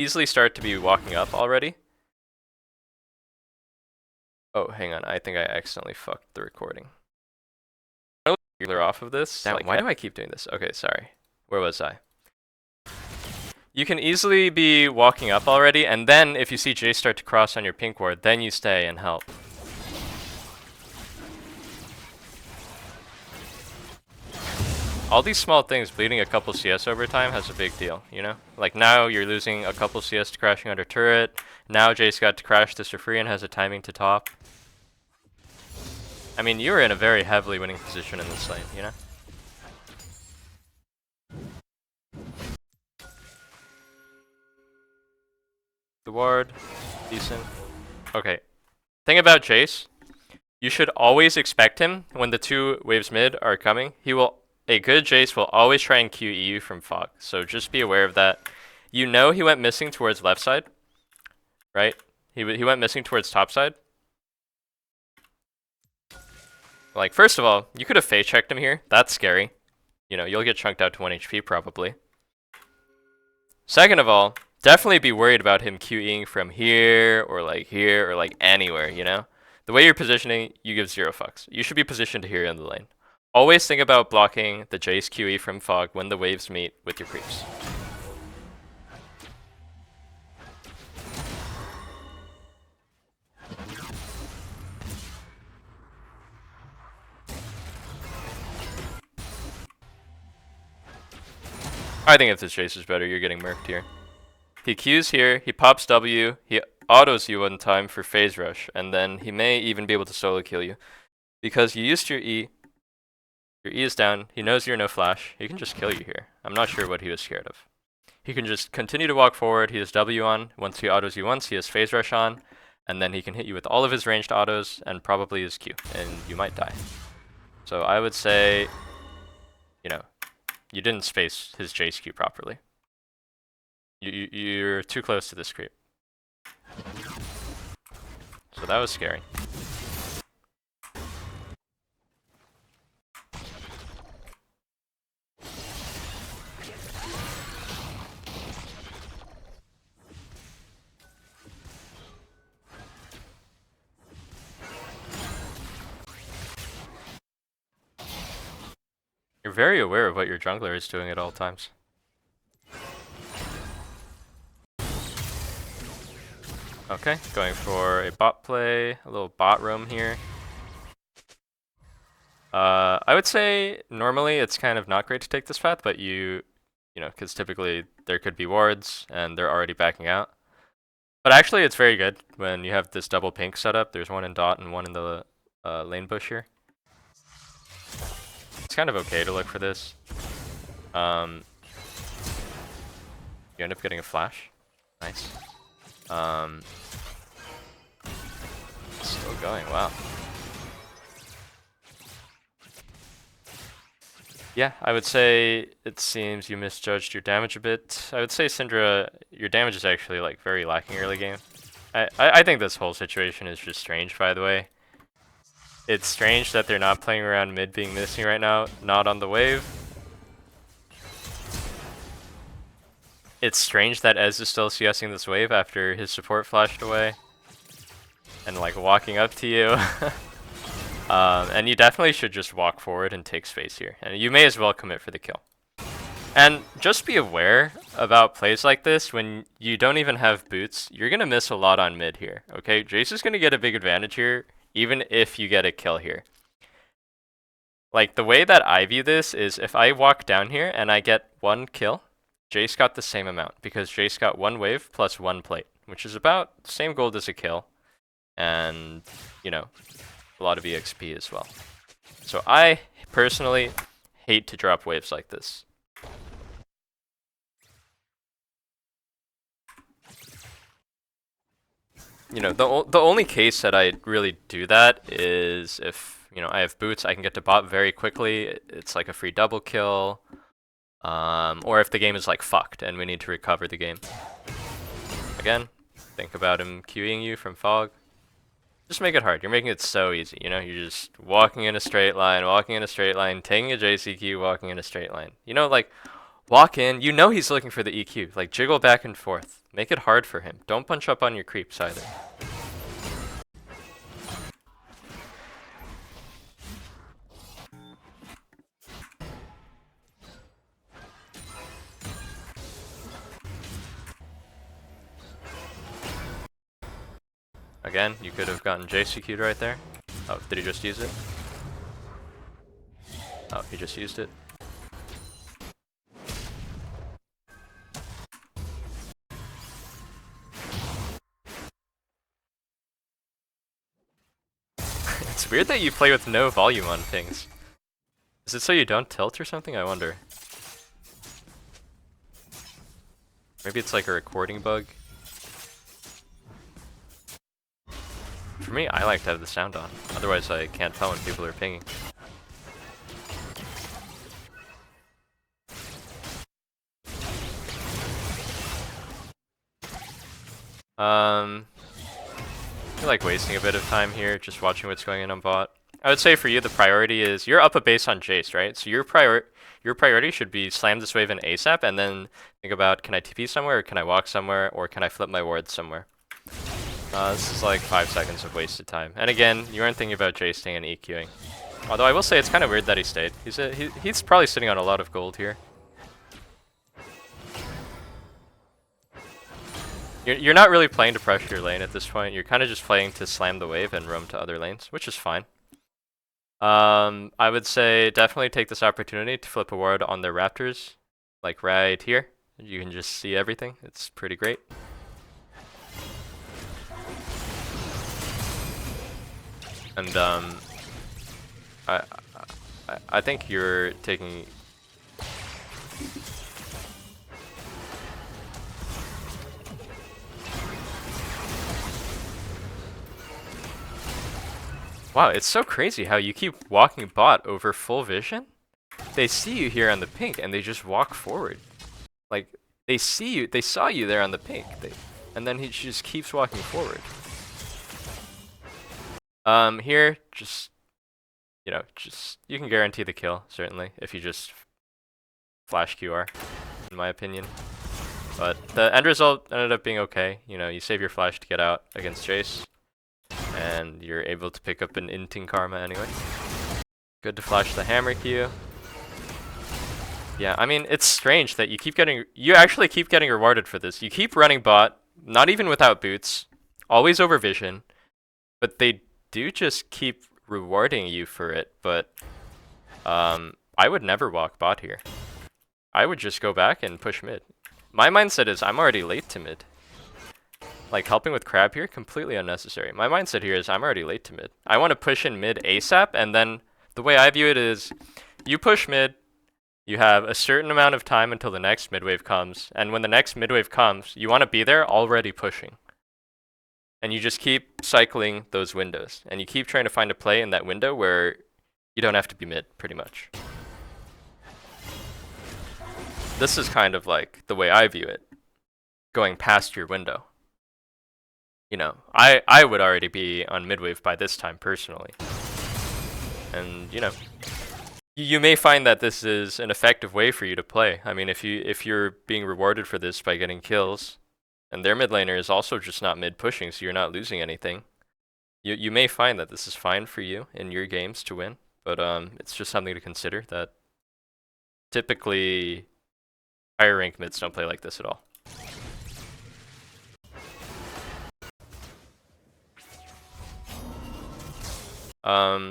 easily start to be walking up already. Oh, hang on. I think I accidentally fucked the recording. I'm off of this. Like, why do I keep doing this? Okay, sorry. Where was I? You can easily be walking up already, and then if you see Jace start to cross on your pink ward, then you stay and help. All these small things, bleeding a couple CS over time has a big deal, you know? Like now you're losing a couple CS to crashing under turret, now Jace got to crash this for free and has a timing to top. I mean, you were in a very heavily winning position in this lane, you know? The ward, decent. Okay, thing about Jace, you should always expect him when the two waves mid are coming. A good Jace will always try and QE you from fog, so just be aware of that. You know he went missing towards left side, right? He went missing towards top side. Like, first of all, you could have Fey checked him here. That's scary. You know, you'll get chunked out to 1 HP probably. Second of all, definitely be worried about him QEing from here or like anywhere, you know? The way you're positioning, you give 0 fucks. You should be positioned here in the lane. Always think about blocking the Jace QE from fog when the waves meet with your creeps. I think if this Jace is better, you're getting murked here. He Qs here, he pops W, he autos you one time for phase rush, and then he may even be able to solo kill you. Because you used your E is down, he knows you're no flash, he can just kill you here. I'm not sure what he was scared of. He can just continue to walk forward, he has W on, once he autos you once, he has phase rush on, and then he can hit you with all of his ranged autos, and probably his Q, and you might die. So I would say, you know, you didn't space his Jace Q properly. You're too close to this creep. So that was scary. You're very aware of what your jungler is doing at all times. Okay, going for a bot play, a little bot roam here. I would say normally it's kind of not great to take this path, but you know, because typically there could be wards and they're already backing out. But actually it's very good when you have this double pink setup. There's one in dot and one in the lane bush here. It's kind of okay to look for this. You end up getting a flash. Nice. Still going, wow. Yeah, I would say it seems you misjudged your damage a bit. I would say Syndra, your damage is actually like very lacking early game. I think this whole situation is just strange, by the way. It's strange that they're not playing around mid being missing right now, not on the wave. It's strange that Ez is still CSing this wave after his support flashed away. And like walking up to you. And you definitely should just walk forward and take space here. And you may as well commit for the kill. And just be aware about plays like this when you don't even have boots. You're going to miss a lot on mid here, okay? Jace is going to get a big advantage here, even if you get a kill here. Like, the way that I view this is if I walk down here and I get 1 kill, Jace got the same amount, because Jace got 1 wave plus 1 plate, which is about the same gold as a kill. And, you know, a lot of EXP as well. So I personally hate to drop waves like this. You know, the only case that I really do that is if, you know, I have boots, I can get to bot very quickly. It's like a free double kill. Or if the game is like fucked and we need to recover the game. Again, think about him queuing you from fog. Just make it hard. You're making it so easy, you know? You're just walking in a straight line, taking a JCQ, walking in a straight line. You know, like, walk in, you know he's looking for the EQ. Like, jiggle back and forth. Make it hard for him. Don't bunch up on your creeps either. Again, you could have gotten JCQ'd right there. Oh, did he just use it? Oh, he just used it. It's weird that you play with no volume on pings. Is it so you don't tilt or something? I wonder. Maybe it's like a recording bug. For me, I like to have the sound on. Otherwise, I can't tell when people are pinging. I feel like wasting a bit of time here, just watching what's going on bot. I would say for you, the priority is you're up a base on Jace, right? So your priority should be slam this wave in ASAP, and then think about, can I TP somewhere, or can I walk somewhere, or can I flip my ward somewhere? This is like 5 seconds of wasted time. And again, you aren't thinking about Jace staying and EQing. Although I will say it's kind of weird that he stayed. He's probably sitting on a lot of gold here. You're not really playing to pressure your lane at this point. You're kind of just playing to slam the wave and roam to other lanes, which is fine. I would say definitely take this opportunity to flip a ward on their Raptors, like right here. You can just see everything. It's pretty great. And I think you're taking. Wow, it's so crazy how you keep walking bot over full vision. They see you here on the pink and they just walk forward. Like, they see you, they saw you there on the pink, and then he just keeps walking forward. Here, just, you know, you can guarantee the kill, certainly, if you just flash QR, in my opinion. But the end result ended up being okay. You know, you save your flash to get out against Jace, and you're able to pick up an inting karma anyway. Good to flash the hammer Q. Yeah, I mean, it's strange that you actually keep getting rewarded for this. You keep running bot, not even without boots, always over vision, but they do just keep rewarding you for it. But I would never walk bot here. I would just go back and push mid. My mindset is I'm already late to mid. Like, helping with crab here, completely unnecessary. My mindset here is I'm already late to mid. I want to push in mid ASAP, and then the way I view it is you push mid, you have a certain amount of time until the next mid wave comes, and when the next mid wave comes, you want to be there already pushing. And you just keep cycling those windows, and you keep trying to find a play in that window where you don't have to be mid, pretty much. This is kind of like the way I view it, going past your window. You know, I would already be on midwave by this time personally. And, you know, you may find that this is an effective way for you to play. I mean, if you're being rewarded for this by getting kills, and their mid laner is also just not mid pushing, so you're not losing anything, you may find that this is fine for you in your games to win. But it's just something to consider that typically higher rank mids don't play like this at all.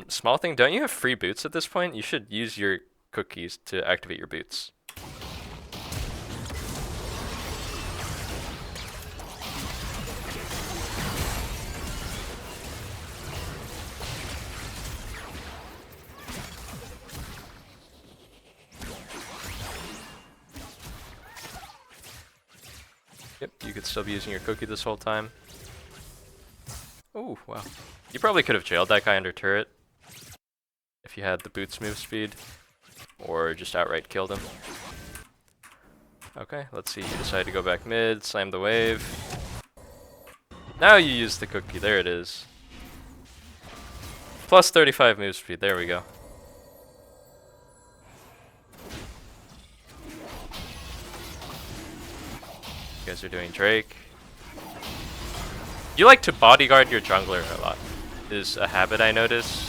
Small thing, don't you have free boots at this point? You should use your cookies to activate your boots. Yep, you could still be using your cookie this whole time. Oh, wow. You probably could have jailed that guy under turret if you had the boots move speed, or just outright killed him. Okay, let's see. You decide to go back mid, slam the wave. Now you use the cookie. There it is. Plus 35 move speed. There we go. guys are doing Drake. You like to bodyguard your jungler a lot, is a habit I notice.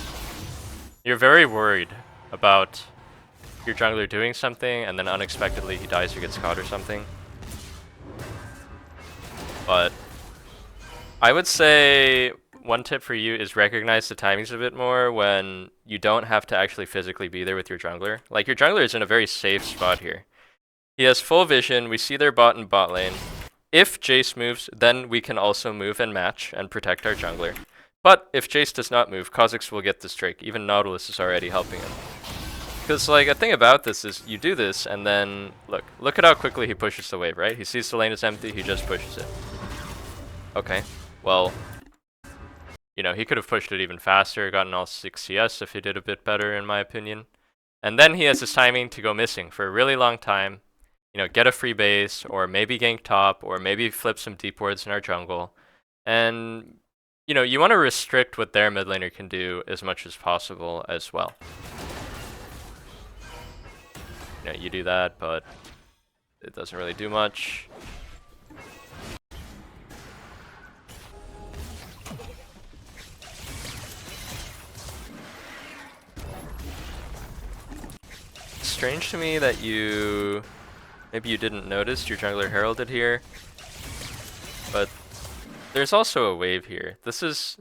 You're very worried about your jungler doing something and then unexpectedly he dies or gets caught or something. But I would say one tip for you is recognize the timings a bit more when you don't have to actually physically be there with your jungler. Like, your jungler is in a very safe spot here. He has full vision, we see their bot in bot lane. If Jace moves, then we can also move and match and protect our jungler. But if Jace does not move, Kha'Zix will get this Drake. Even Nautilus is already helping him. Because, like, a thing about this is you do this and then, look at how quickly he pushes the wave, right? He sees the lane is empty, he just pushes it. Okay, well, you know, he could have pushed it even faster, gotten all 6 CS if he did a bit better, in my opinion. And then he has his timing to go missing for a really long time. You know, get a free base, or maybe gank top, or maybe flip some deep wards in our jungle. And, you know, you want to restrict what their mid laner can do as much as possible as well. You know, you do that, but it doesn't really do much. It's strange to me that maybe you didn't notice your jungler heralded here, but there's also a wave here. This is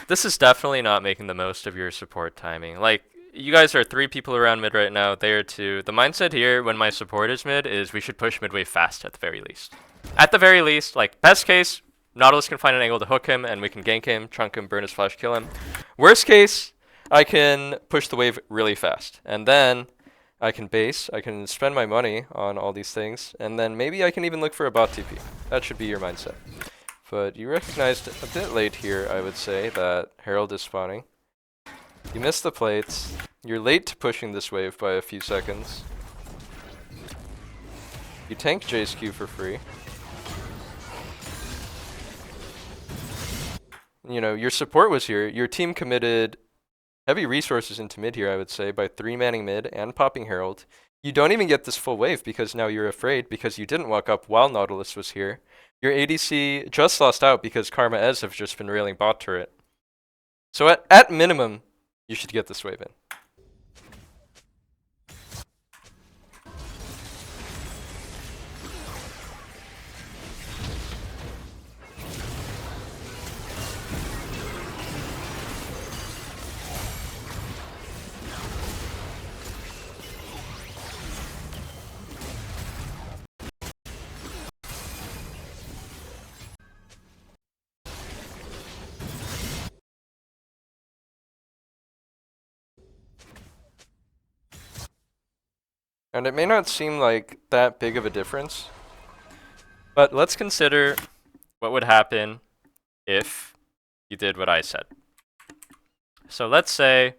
definitely not making the most of your support timing. Like, you guys are 3 people around mid right now, they are 2. The mindset here when my support is mid is we should push mid wave fast at the very least. At the very least, like, best case, Nautilus can find an angle to hook him and we can gank him, trunk him, burn his flash, kill him. Worst case, I can push the wave really fast, and then I can base, I can spend my money on all these things, and then maybe I can even look for a bot TP. That should be your mindset. But you recognized a bit late here, I would say, that Herald is spawning. You missed the plates. You're late to pushing this wave by a few seconds. You tanked Jace Q for free. You know, your support was here. Your team committed heavy resources into mid here, I would say, by 3-manning mid and popping Herald. You don't even get this full wave because now you're afraid because you didn't walk up while Nautilus was here. Your ADC just lost out because Karma Ez have just been railing bot turret. So at minimum, you should get this wave in. And it may not seem like that big of a difference, but let's consider what would happen if you did what I said. So let's say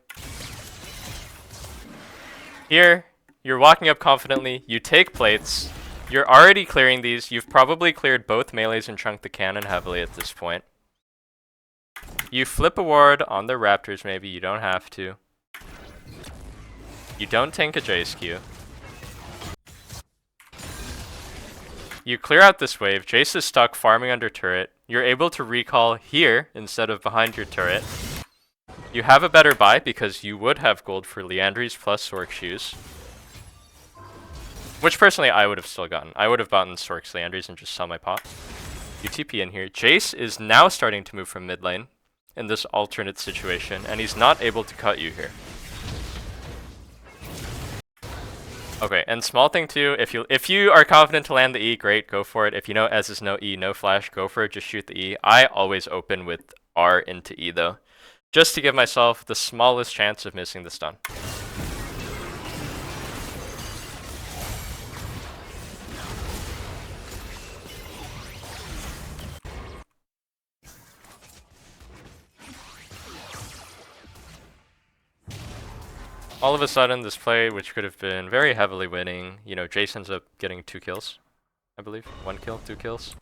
here, you're walking up confidently, you take plates, you're already clearing these, you've probably cleared both melees and chunked the cannon heavily at this point. You flip a ward on the raptors, maybe, you don't have to. You don't tank a Jace Q. You clear out this wave, Jace is stuck farming under turret, you're able to recall here instead of behind your turret. You have a better buy because you would have gold for Liandry's plus Sork shoes. Which personally I would have still gotten. I would have bought Sork's Liandry's and just sell my pot. You TP in here. Jace is now starting to move from mid lane in this alternate situation, and he's not able to cut you here. Okay, and small thing too, if you are confident to land the E, great, go for it. If you know Ez is no E, no flash, go for it, just shoot the E. I always open with R into E though, just to give myself the smallest chance of missing the stun. All of a sudden, this play, which could have been very heavily winning, you know, Jace ends up getting 2 kills, I believe. 1 kill, 2 kills.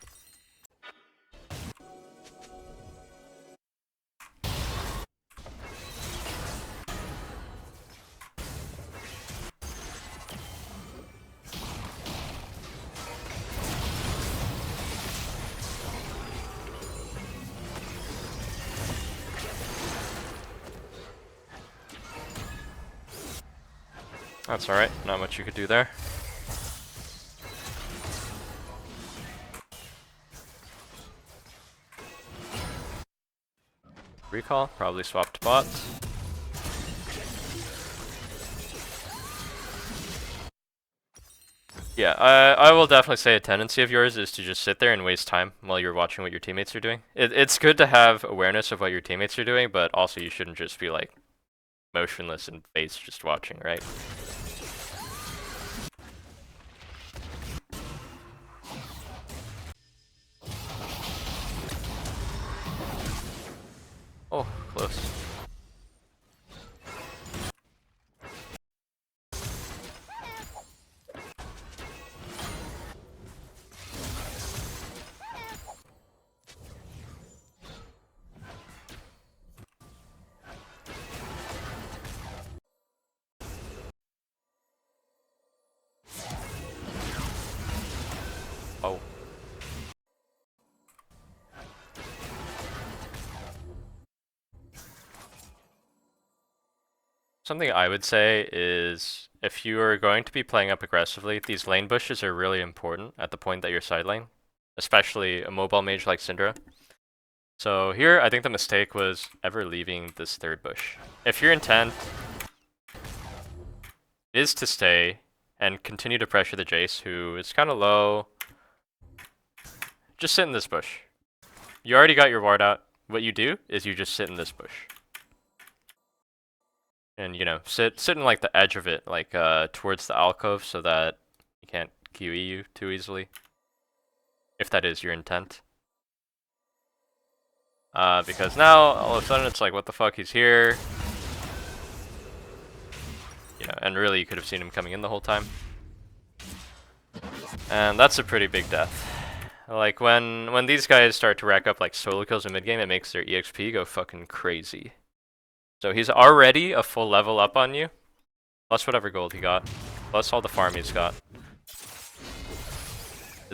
That's alright, not much you could do there. Recall, probably swapped bots. Yeah, I will definitely say a tendency of yours is to just sit there and waste time while you're watching what your teammates are doing. It's good to have awareness of what your teammates are doing, but also you shouldn't just be like motionless and face just watching, right? Oh, close. Oh. Something I would say is if you are going to be playing up aggressively, these lane bushes are really important at the point that you're side lane, especially a mobile mage like Syndra. So here, I think the mistake was ever leaving this third bush. If your intent is to stay and continue to pressure the Jace, who is kind of low, just sit in this bush. You already got your ward out. What you do is you just sit in this bush. And, you know, sit in like the edge of it, like towards the alcove so that he can't QE you too easily. If that is your intent. Because now, all of a sudden, it's like, what the fuck, he's here. You know, and really, you could have seen him coming in the whole time. And that's a pretty big death. Like, when these guys start to rack up, like, solo kills in mid-game, it makes their EXP go fucking crazy. So he's already a full level up on you. Plus whatever gold he got. Plus all the farm he's got.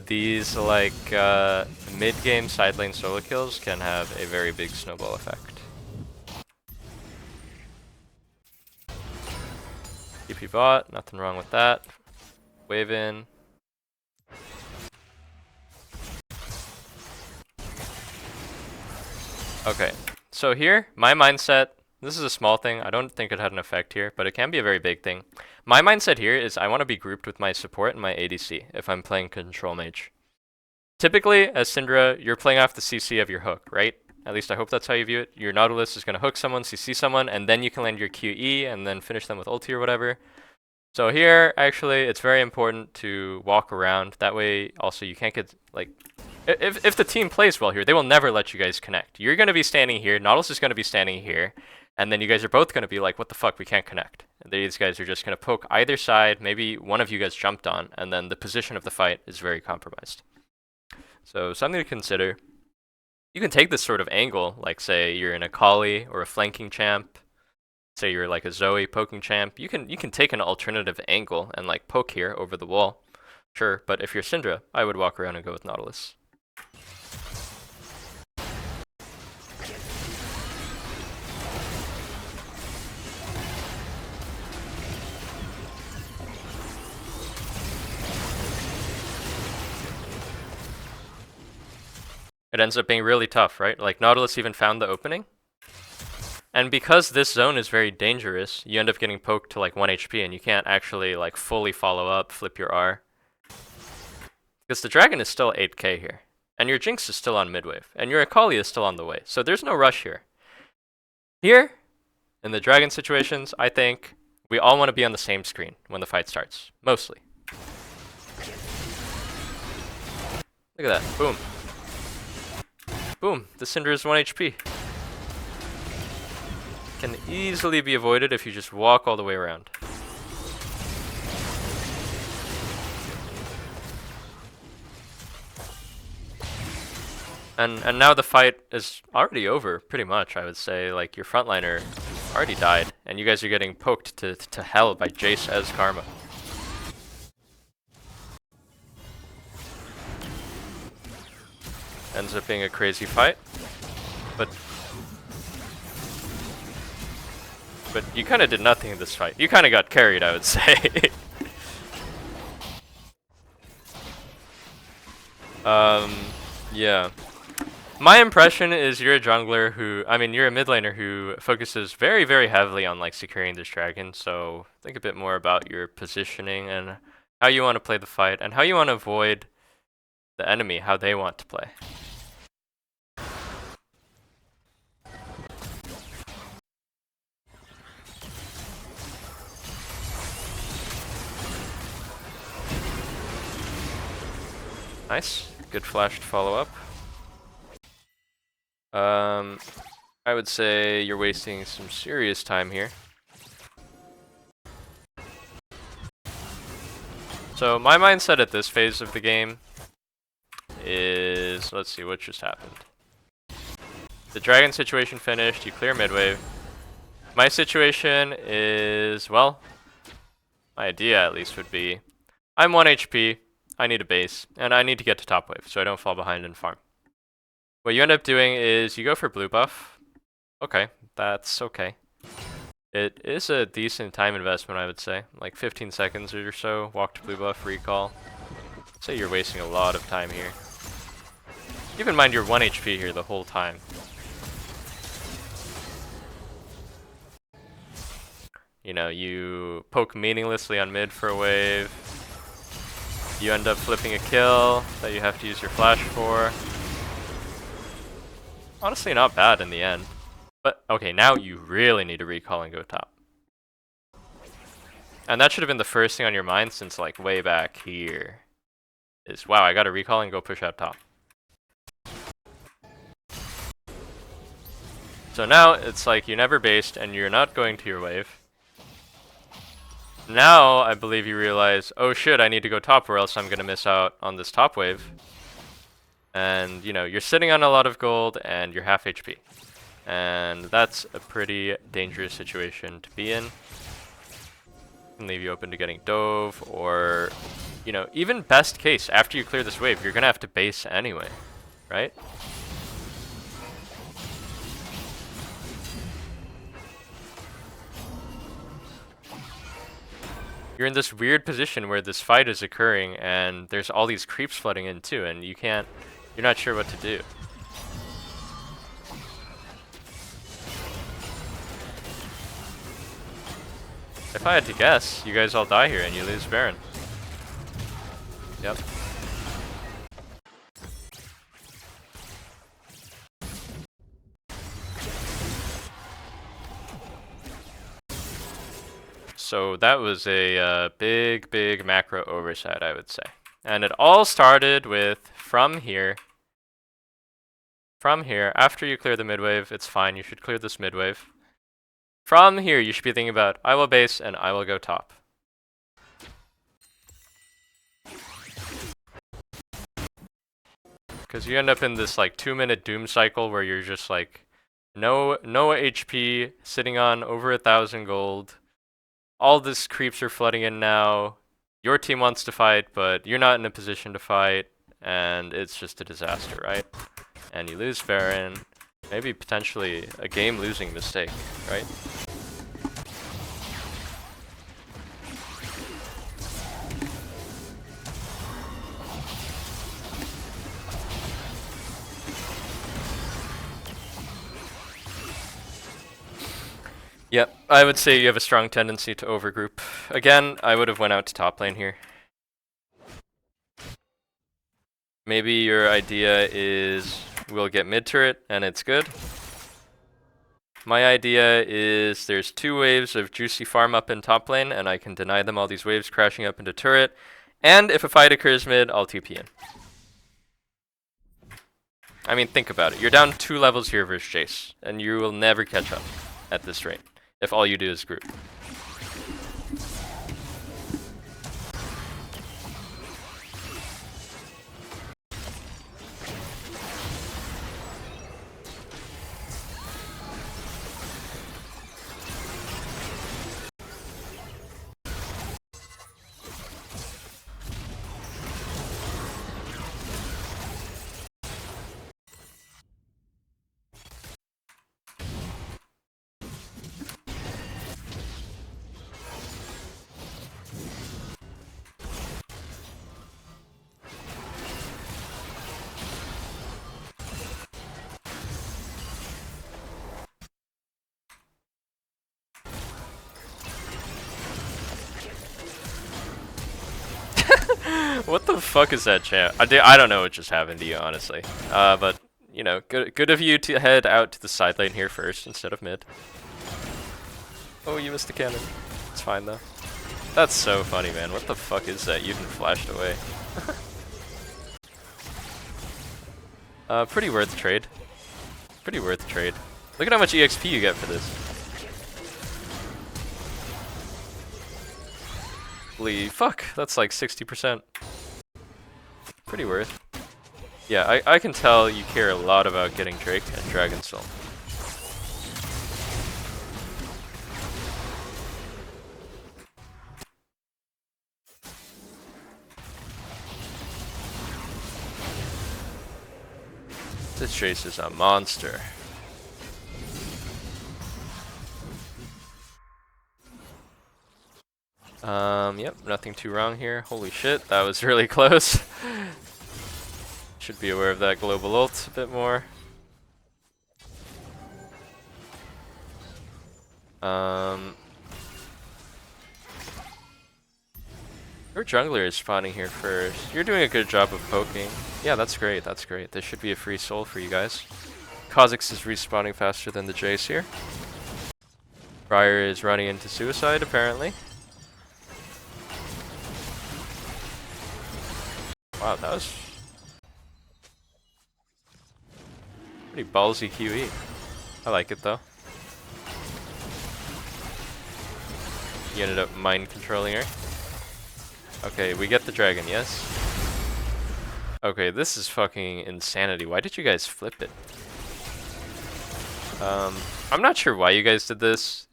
These, like, mid-game side lane solo kills can have a very big snowball effect. TP bot, nothing wrong with that. Wave in. Okay, so here, my mindset, this is a small thing, I don't think it had an effect here, but it can be a very big thing. My mindset here is I want to be grouped with my support and my ADC if I'm playing control mage. Typically, as Syndra, you're playing off the CC of your hook, right? At least I hope that's how you view it. Your Nautilus is going to hook someone, CC someone, and then you can land your QE and then finish them with ulti or whatever. So here, actually, it's very important to walk around. That way, also, you can't get, like... If the team plays well here, they will never let you guys connect. You're going to be standing here, Nautilus is going to be standing here, and then you guys are both going to be like, what the fuck, we can't connect. And these guys are just going to poke either side, maybe one of you guys jumped on, and then the position of the fight is very compromised. So something to consider. You can take this sort of angle, like say you're in a Kali or a flanking champ, say you're like a Zoe poking champ, you can take an alternative angle and like poke here over the wall. Sure, but if you're Syndra, I would walk around and go with Nautilus. It ends up being really tough, right? Like Nautilus even found the opening. And because this zone is very dangerous, you end up getting poked to like 1 HP and you can't actually like fully follow up, flip your R. Because the dragon is still 8k here. And your Jinx is still on midwave. And your Akali is still on the way. So there's no rush here. Here, in the dragon situations, I think we all want to be on the same screen when the fight starts. Mostly. Look at that. Boom. Boom. The Syndra is 1 HP. Can easily be avoided if you just walk all the way around. And now the fight is already over, pretty much, I would say. Like, your frontliner already died, and you guys are getting poked to hell by Jace as Karma. Ends up being a crazy fight, but But you kind of did nothing in this fight. You kind of got carried, I would say. Yeah. My impression is you're a jungler who, I mean, you're a mid laner who focuses very, very heavily on like securing this dragon. So think a bit more about your positioning and how you want to play the fight and how you want to avoid the enemy, how they want to play. Nice. Good flash to follow up. I would say you're wasting some serious time here. So my mindset at this phase of the game is, let's see what just happened. The dragon situation finished, you clear mid wave. My situation is, well, my idea at least would be, I'm 1 HP, I need a base, and I need to get to top wave so I don't fall behind and farm. What you end up doing is you go for blue buff. Okay, that's okay. It is a decent time investment, I would say. Like 15 seconds or so, walk to blue buff, recall. I'd say you're wasting a lot of time here. Keep in mind you're 1 HP here the whole time. You know, you poke meaninglessly on mid for a wave. You end up flipping a kill that you have to use your flash for. Honestly, not bad in the end. But, okay, now you really need to recall and go top. And that should have been the first thing on your mind since, like, way back here. Is, wow, I gotta recall and go push out top. So now, it's like you never based and you're not going to your wave. Now, I believe you realize, oh shit, I need to go top or else I'm gonna miss out on this top wave. And, you know, you're sitting on a lot of gold and you're half HP. And that's a pretty dangerous situation to be in. It can leave you open to getting dove, or, you know, even best case, after you clear this wave, you're gonna have to base anyway, right? You're in this weird position where this fight is occurring and there's all these creeps flooding in too, and you're not sure what to do. If I had to guess, you guys all die here and you lose Baron. Yep. So that was a big macro oversight, I would say. And it all started with, from here, after you clear the mid wave, it's fine, you should clear this mid wave. From here, you should be thinking about, I will base and I will go top. Because you end up in this like 2-minute doom cycle where you're just like, no HP, sitting on over 1,000 gold. All this creeps are flooding in now. Your team wants to fight, but you're not in a position to fight, and it's just a disaster, right? And you lose Baron, maybe potentially a game-losing mistake, right? Yep, I would say you have a strong tendency to overgroup. Again, I would have went out to top lane here. Maybe your idea is we'll get mid turret and it's good. My idea is there's 2 waves of juicy farm up in top lane and I can deny them all these waves crashing up into turret. And if a fight occurs mid, I'll TP in. I mean, think about it. You're down 2 levels here versus Jace, and you will never catch up at this rate if all you do is group. What the fuck is that champ? I don't know what just happened to you, honestly. But you know, good of you to head out to the side lane here first instead of mid. Oh, you missed the cannon. It's fine though. That's so funny, man. What the fuck is that? You even flashed away. Pretty worth the trade. Pretty worth the trade. Look at how much EXP you get for this. Holy fuck, that's like 60%. Pretty worth. Yeah, I can tell you care a lot about getting Drake and Dragon Soul. This Chase is a monster. Yep, nothing too wrong here. Holy shit, that was really close. Should be aware of that global ult a bit more. Your jungler is spawning here first. You're doing a good job of poking. Yeah, that's great, that's great. This should be a free soul for you guys. Kha'Zix is respawning faster than the Jace here. Briar is running into suicide, apparently. Wow, that was pretty ballsy QE. I like it though. He ended up mind controlling her. Okay, we get the dragon, yes? Okay, this is fucking insanity. Why did you guys flip it? I'm not sure why you guys did this.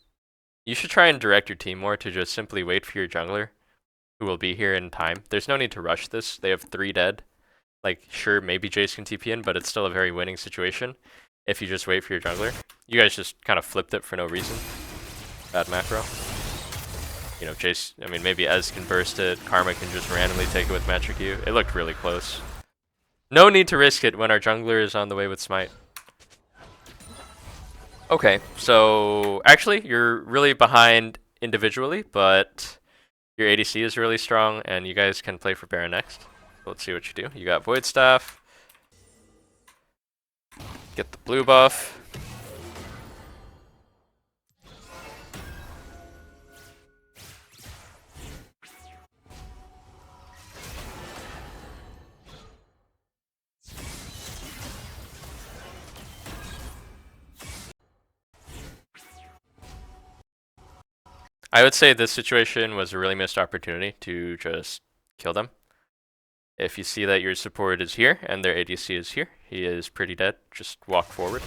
You should try and direct your team more to just simply wait for your jungler, who will be here in time. There's no need to rush this. They have 3 dead. Like, sure, maybe Jace can TP in, but it's still a very winning situation if you just wait for your jungler. You guys just kind of flipped it for no reason. Bad macro. You know, Jace, I mean, maybe Ez can burst it. Karma can just randomly take it with Magic U. It looked really close. No need to risk it when our jungler is on the way with Smite. Okay, so actually, you're really behind individually, but your ADC is really strong, and you guys can play for Baron next. Let's see what you do. You got Void Staff. Get the blue buff. I would say this situation was a really missed opportunity to just kill them. If you see that your support is here and their ADC is here, he is pretty dead. Just walk forward.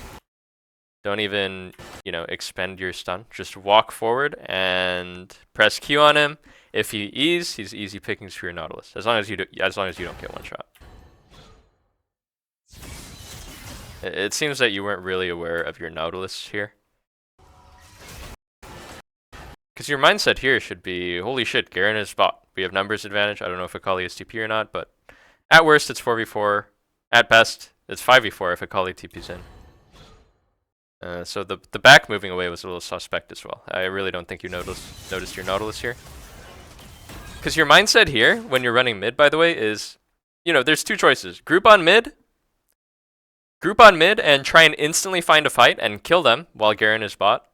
Don't even, you know, expend your stun. Just walk forward and press Q on him. If he E's, he's easy pickings for your Nautilus. As long as you don't get one shot. It seems that you weren't really aware of your Nautilus here. Because your mindset here should be, holy shit, Garen is bot. We have numbers advantage. I don't know if Akali is TP or not, but at worst it's 4v4. At best, it's 5v4 if Akali TP's in. So the back moving away was a little suspect as well. I really don't think you noticed your Nautilus here. Because your mindset here, when you're running mid, by the way, is, you know, there's 2 choices. Group on mid and try and instantly find a fight and kill them while Garen is bot.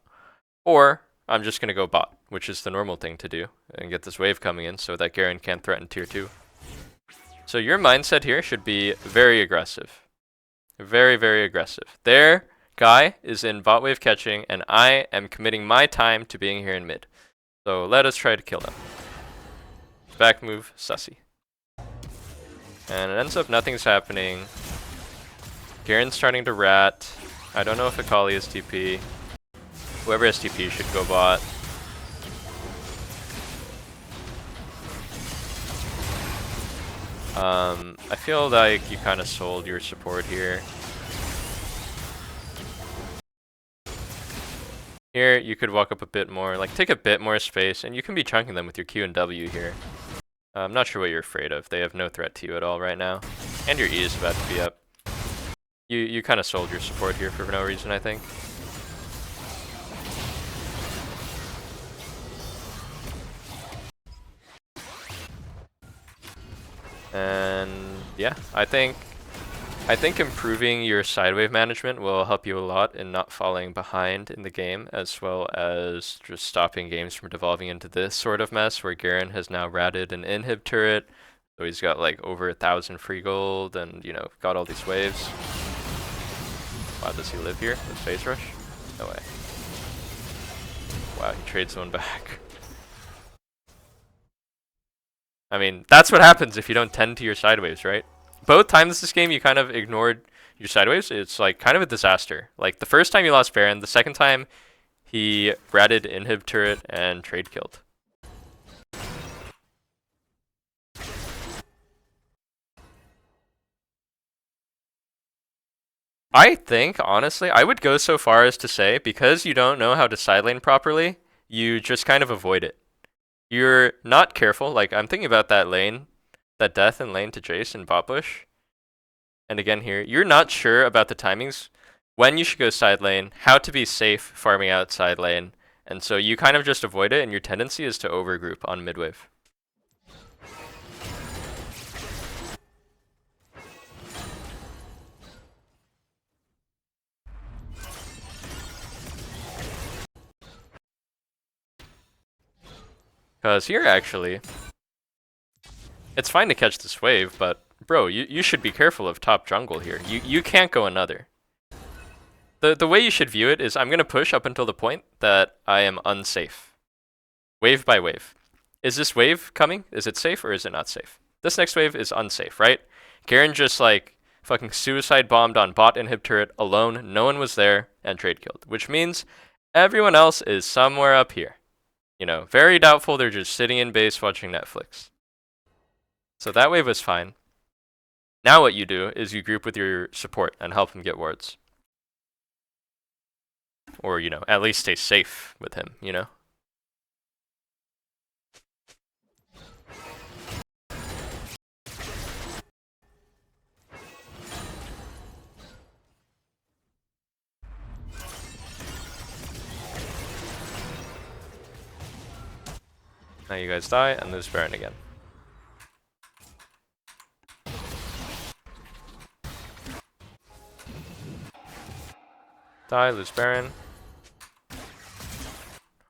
Or I'm just going to go bot, which is the normal thing to do, and get this wave coming in so that Garen can't threaten tier 2. So your mindset here should be very aggressive. Very, very aggressive. Their guy is in bot wave catching, and I am committing my time to being here in mid. So let us try to kill them. Back move, sussy. And it ends up nothing's happening. Garen's starting to rat. I don't know if Akali is TP. Whoever has TP should go bot. I feel like you kind of sold your support here. Here, you could walk up a bit more, like take a bit more space, and you can be chunking them with your Q and W here. I'm not sure what you're afraid of. They have no threat to you at all right now. And your E is about to be up. You kind of sold your support here for no reason, I think. And yeah, I think improving your side wave management will help you a lot in not falling behind in the game, as well as just stopping games from devolving into this sort of mess where Garen has now ratted an inhib turret, so he's got like over 1,000 free gold and, you know, got all these waves. Wow, does he live here with phase rush? No way. Wow, he trades one back. I mean, that's what happens if you don't tend to your side waves, right? Both times this game you kind of ignored your sideways, it's like kind of a disaster. Like the first time you lost Baron, the second time he ratted inhib turret and trade killed. I think, honestly, I would go so far as to say, because you don't know how to side lane properly, you just kind of avoid it. You're not careful, like I'm thinking about that lane, that death in lane to Jace in bot bush. And again here, you're not sure about the timings, when you should go side lane, how to be safe farming out side lane, and so you kind of just avoid it, and your tendency is to overgroup on mid wave. Because here actually, it's fine to catch this wave, but bro, you should be careful of top jungle here. You can't go another. The way you should view it is I'm going to push up until the point that I am unsafe. Wave by wave. Is this wave coming? Is it safe or is it not safe? This next wave is unsafe, right? Garen just like fucking suicide bombed on bot inhib turret alone. No one was there and trade killed, which means everyone else is somewhere up here. You know, very doubtful they're just sitting in base watching Netflix. So that wave was fine. Now what you do is you group with your support and help him get wards. Or, you know, at least stay safe with him, you know? Now you guys die and lose Baron again. Die, lose Baron.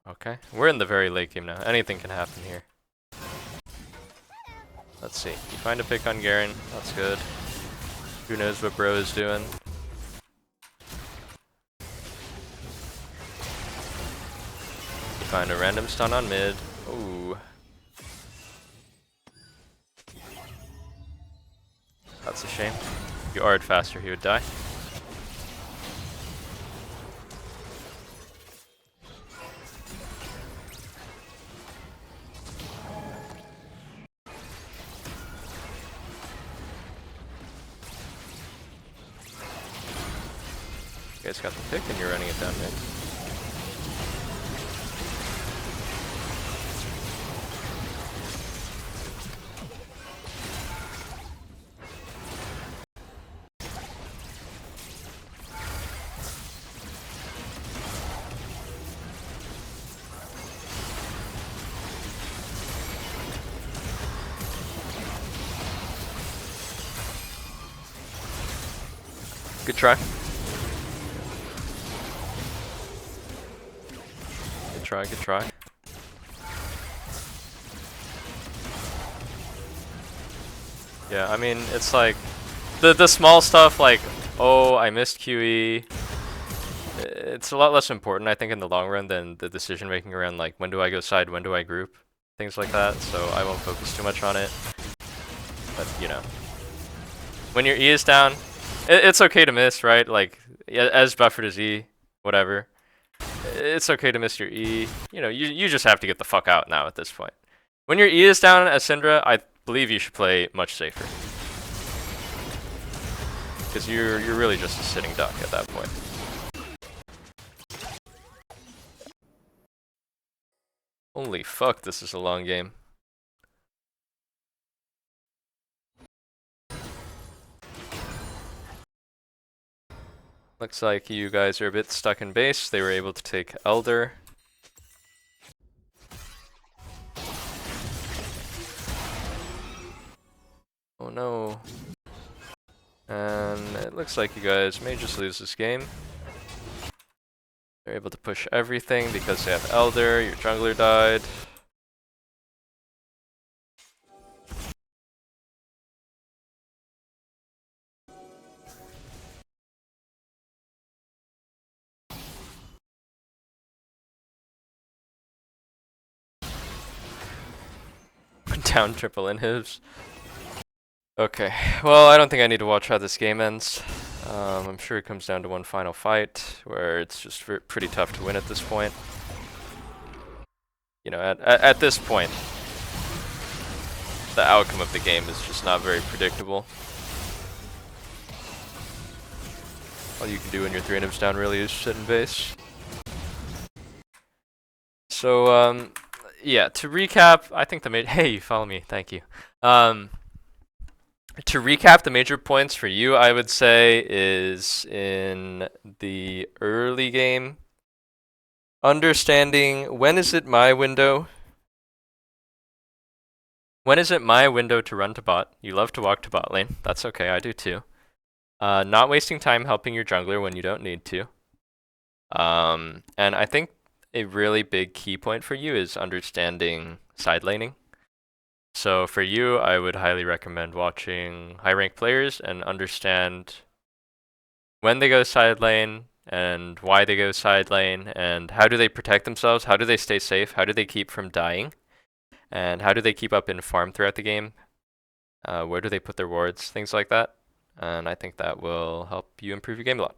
Okay, we're in the very late game now. Anything can happen here. Let's see. You find a pick on Garen. That's good. Who knows what bro is doing? You find a random stun on mid. Ooh. That's a shame. If you R'd faster, he would die. You guys got the pick and you're running it down mid. Good try. Good try, good try. Yeah, I mean, it's like, the small stuff like, oh, I missed QE. It's a lot less important, I think, in the long run than the decision making around like, when do I go side, when do I group, things like that, so I won't focus too much on it. But, you know, when your E is down, it's okay to miss, right? Like, as buffered as E, whatever. It's okay to miss your E. You know, you just have to get the fuck out now at this point. When your E is down as Syndra, I believe you should play much safer. Because you're really just a sitting duck at that point. Holy fuck, this is a long game. Looks like you guys are a bit stuck in base. They were able to take Elder. Oh no. And it looks like you guys may just lose this game. They're able to push everything because they have Elder, your jungler died. Down triple inhibs. Okay, well, I don't think I need to watch how this game ends. I'm sure it comes down to one final fight, where it's just pretty tough to win at this point. You know, at this point, the outcome of the game is just not very predictable. All you can do when you're 3 inhibs down really is sit in base. So, yeah, to recap, I think hey, you follow me, thank you. To recap, the major points for you, I would say, is in the early game, understanding when is it my window? When is it my window to run to bot? You love to walk to bot lane. That's okay, I do too. Not wasting time helping your jungler when you don't need to. And I think a really big key point for you is understanding side laning. So for you, I would highly recommend watching high rank players and understand when they go side lane and why they go side lane and how do they protect themselves, how do they stay safe, how do they keep from dying, and how do they keep up in farm throughout the game, where do they put their wards, things like that. And I think that will help you improve your game a lot.